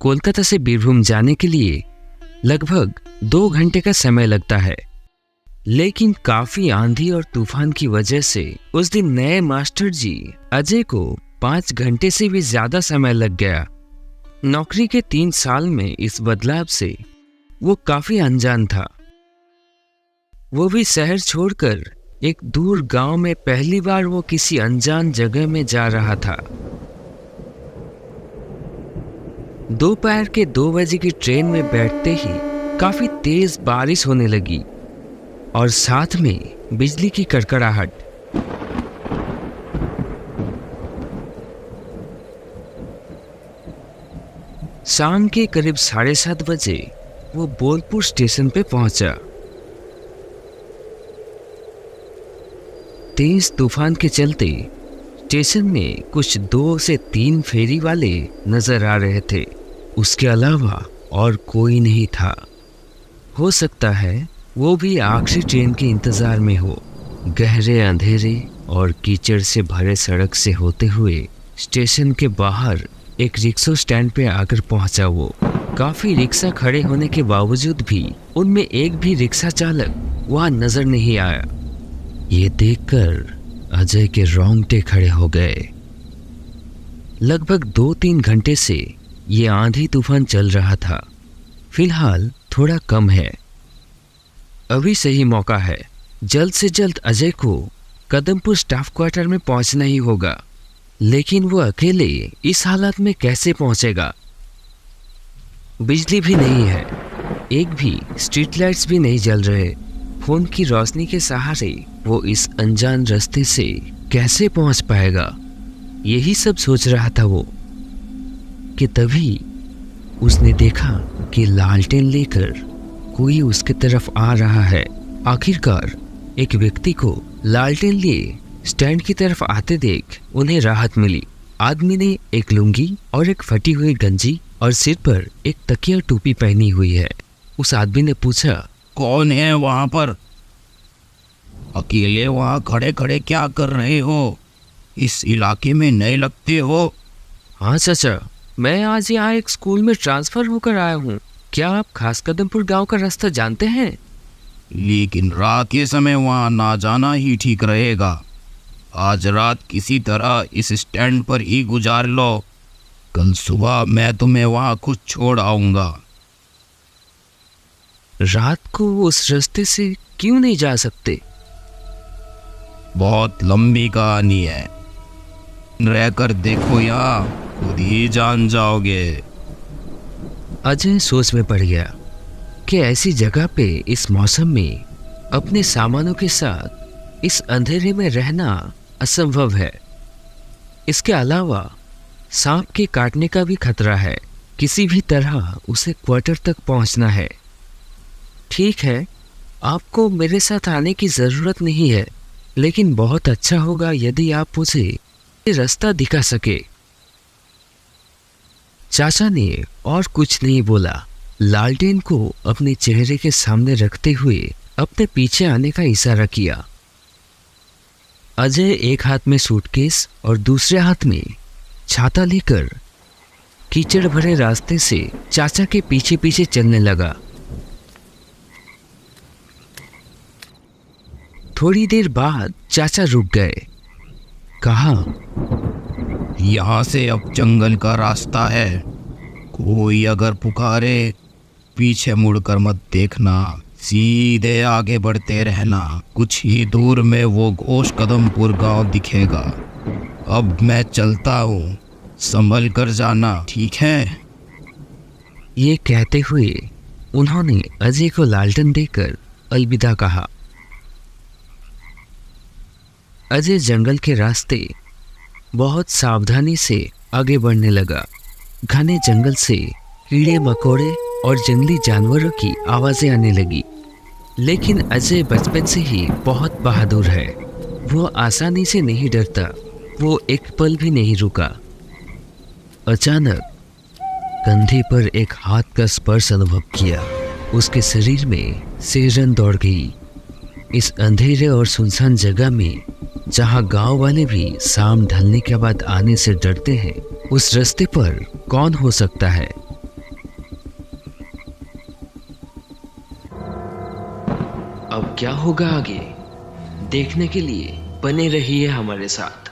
कोलकाता से बीरभूम जाने के लिए लगभग 2 घंटे का समय लगता है। लेकिन काफी आंधी और तूफान की वजह से उस दिन नए मास्टर जी अजय को 5 घंटे से भी ज्यादा समय लग गया। नौकरी के 3 साल में इस बदलाव से वो काफी अनजान था। वो भी शहर छोड़कर एक दूर गांव में पहली बार वो किसी अनजान जगह में जा रहा था। दोपहर के 2 बजे की ट्रेन में बैठते ही काफी तेज बारिश होने लगी और साथ में बिजली की कड़कड़ाहट। शाम के करीब 7:30 बजे वो बोलपुर स्टेशन पे पहुंचा। तेज तूफान के चलते स्टेशन में कुछ 2 से 3 फेरी वाले नजर आ रहे थे। उसके अलावा और कोई नहीं था। हो सकता है वो भी आखिरी ट्रेन के इंतजार में हो। गहरे अंधेरे और कीचड़ से भरे सड़क से होते हुए स्टेशन के बाहर एक रिक्शा स्टैंड पे आकर पहुंचा। वो काफी रिक्शा खड़े होने के बावजूद भी उनमें एक भी रिक्शा चालक वहां नजर नहीं आया। ये देखकर अजय के रोंगटे खड़े हो गए। लगभग 2-3 घंटे से ये आंधी तूफान चल रहा था। फिलहाल थोड़ा कम है। अभी सही मौका है। जल्द से जल्द अजय को कदमपुर स्टाफ क्वार्टर में पहुंचना ही होगा। लेकिन वो अकेले इस हालत में कैसे पहुंचेगा? बिजली भी नहीं है, एक भी स्ट्रीट लाइट्स भी नहीं जल रहे। फोन की रोशनी के सहारे वो इस अनजान रास्ते से कैसे पहुंच पाएगा? यही सब सोच रहा था वो कि तभी उसने देखा कि लालटेन लेकर कोई उसके तरफ आ रहा है। आखिरकार एक व्यक्ति को लालटेन लिए स्टैंड की तरफ आते देख उन्हें राहत मिली। आदमी ने एक लुंगी और एक फटी हुई गंजी और सिर पर एक तकिया टोपी पहनी हुई है। उस आदमी ने पूछा, कौन है वहां पर? अकेले वहां खड़े खड़े क्या कर रहे हो? इस इलाके में नए लगते हो? हाँ चाचा, मैं आज यहाँ एक स्कूल में ट्रांसफर होकर आया हूँ। क्या आप खास कदमपुर गांव का रास्ता जानते हैं? लेकिन रात के समय वहां ना जाना ही ठीक रहेगा। आज रात किसी तरह इस स्टैंड पर ही गुजार लो। कल सुबह मैं तुम्हें वहां खुद छोड़ आऊंगा। रात को उस रास्ते से क्यों नहीं जा सकते? बहुत लंबी कहानी है, रहकर देखो यहाँ, खुद ही जान जाओगे। अजय सोच में पड़ गया कि ऐसी जगह पे इस मौसम में अपने सामानों के साथ इस अंधेरे में रहना असंभव है। इसके अलावा सांप के काटने का भी खतरा है। किसी भी तरह उसे क्वार्टर तक पहुंचना है। ठीक है, आपको मेरे साथ आने की जरूरत नहीं है, लेकिन बहुत अच्छा होगा यदि आप मुझे ये रास्ता दिखा सके। चाचा ने और कुछ नहीं बोला। लालटेन को अपने चेहरे के सामने रखते हुए अपने पीछे आने का इशारा किया। अजय एक हाथ में सूटकेस और दूसरे हाथ में छाता लेकर कीचड़ भरे रास्ते से चाचा के पीछे पीछे चलने लगा। थोड़ी देर बाद चाचा रुक गए। कहा, यहाँ से अब जंगल का रास्ता है। कोई अगर पुकारे पीछे मुड़कर मत देखना, सीधे आगे बढ़ते रहना। कुछ ही दूर में वो घोष कदमपुर गांव दिखेगा। अब मैं चलता हूँ, संभल कर जाना, ठीक है? ये कहते हुए उन्होंने अजय को लालटेन देकर अलविदा कहा। अजय जंगल के रास्ते बहुत सावधानी से आगे बढ़ने लगा। घने जंगल से कीड़े मकोड़े और जंगली जानवरों की आवाजें आने लगी। लेकिन अजय बचपन से ही बहुत बहादुर है। वो आसानी से नहीं डरता। वो एक पल भी नहीं रुका। अचानक कंधे पर एक हाथ का स्पर्श अनुभव किया। उसके शरीर में सिरन दौड़ गई। इस अंधेरे और सुनसान जगह में, जहां गांव वाले भी शाम ढलने के बाद आने से डरते हैं, उस रास्ते पर कौन हो सकता है? अब क्या होगा आगे, देखने के लिए बने रहिए हमारे साथ।